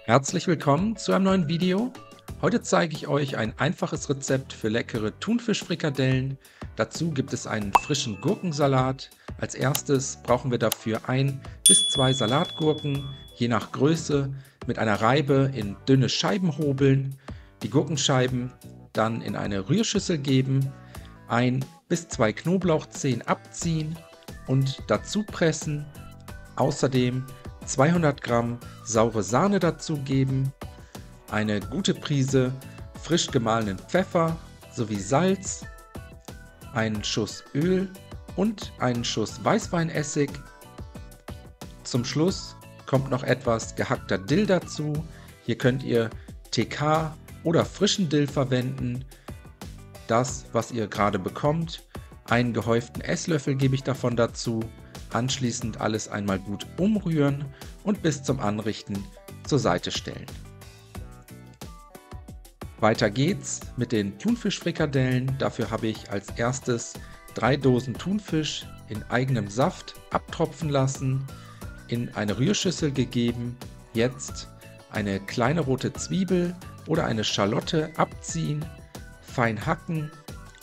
Herzlich willkommen zu einem neuen Video. Heute zeige ich euch ein einfaches Rezept für leckere Thunfischfrikadellen. Dazu gibt es einen frischen Gurkensalat. Als erstes brauchen wir dafür 1 bis 2 Salatgurken, je nach Größe, mit einer Reibe in dünne Scheiben hobeln. Die Gurkenscheiben dann in eine Rührschüssel geben, 1 bis 2 Knoblauchzehen abziehen und dazu pressen. Außerdem 200 Gramm saure Sahne dazugeben, eine gute Prise frisch gemahlenen Pfeffer sowie Salz, einen Schuss Öl und einen Schuss Weißweinessig. Zum Schluss kommt noch etwas gehackter Dill dazu. Hier könnt ihr TK oder frischen Dill verwenden, das was ihr gerade bekommt. Einen gehäuften Esslöffel gebe ich davon dazu. Anschließend alles einmal gut umrühren und bis zum Anrichten zur Seite stellen. Weiter geht's mit den Thunfischfrikadellen. Dafür habe ich als erstes 3 Dosen Thunfisch in eigenem Saft abtropfen lassen, in eine Rührschüssel gegeben. Jetzt eine kleine rote Zwiebel oder eine Schalotte abziehen, fein hacken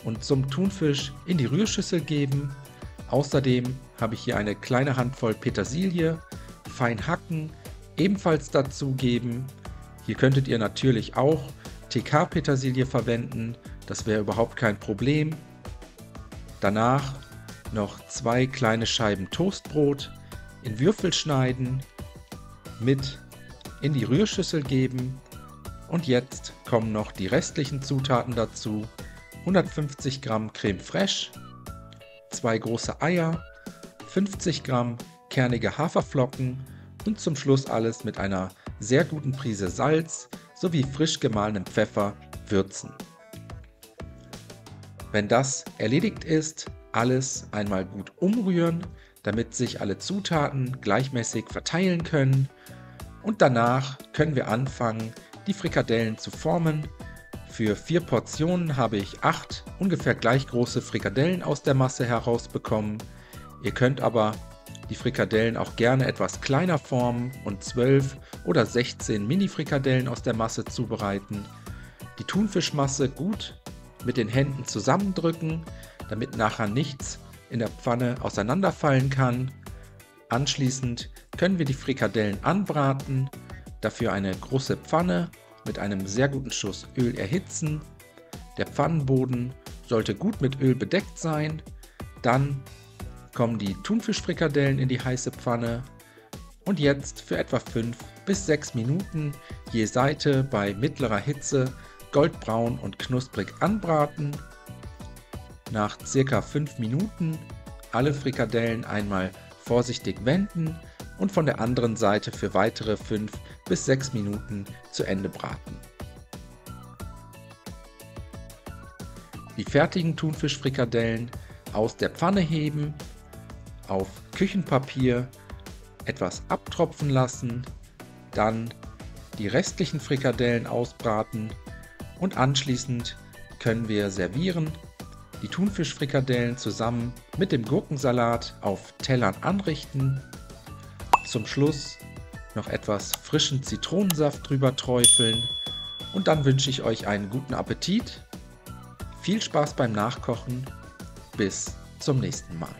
und zum Thunfisch in die Rührschüssel geben. Außerdem habe ich hier eine kleine Handvoll Petersilie, fein hacken, ebenfalls dazugeben. Hier könntet ihr natürlich auch TK-Petersilie verwenden, das wäre überhaupt kein Problem. Danach noch 2 kleine Scheiben Toastbrot in Würfel schneiden, mit in die Rührschüssel geben und jetzt kommen noch die restlichen Zutaten dazu. 150 Gramm Creme Fraiche, 2 große Eier, 50 Gramm kernige Haferflocken und zum Schluss alles mit einer sehr guten Prise Salz sowie frisch gemahlenem Pfeffer würzen. Wenn das erledigt ist, alles einmal gut umrühren, damit sich alle Zutaten gleichmäßig verteilen können, und danach können wir anfangen, die Frikadellen zu formen. Für 4 Portionen habe ich 8 ungefähr gleich große Frikadellen aus der Masse herausbekommen. Ihr könnt aber die Frikadellen auch gerne etwas kleiner formen und 12 oder 16 Mini-Frikadellen aus der Masse zubereiten. Die Thunfischmasse gut mit den Händen zusammendrücken, damit nachher nichts in der Pfanne auseinanderfallen kann. Anschließend können wir die Frikadellen anbraten, dafür eine große Pfanne mit einem sehr guten Schuss Öl erhitzen. Der Pfannenboden sollte gut mit Öl bedeckt sein. Dann kommen die Thunfischfrikadellen in die heiße Pfanne und jetzt für etwa 5 bis 6 Minuten je Seite bei mittlerer Hitze goldbraun und knusprig anbraten. Nach circa 5 Minuten alle Frikadellen einmal vorsichtig wenden und von der anderen Seite für weitere 5 bis 6 Minuten zu Ende braten. Die fertigen Thunfischfrikadellen aus der Pfanne heben, auf Küchenpapier etwas abtropfen lassen, dann die restlichen Frikadellen ausbraten und anschließend können wir servieren. Die Thunfischfrikadellen zusammen mit dem Gurkensalat auf Tellern anrichten. Zum Schluss noch etwas frischen Zitronensaft drüber träufeln und dann wünsche ich euch einen guten Appetit. Viel Spaß beim Nachkochen. Bis zum nächsten Mal.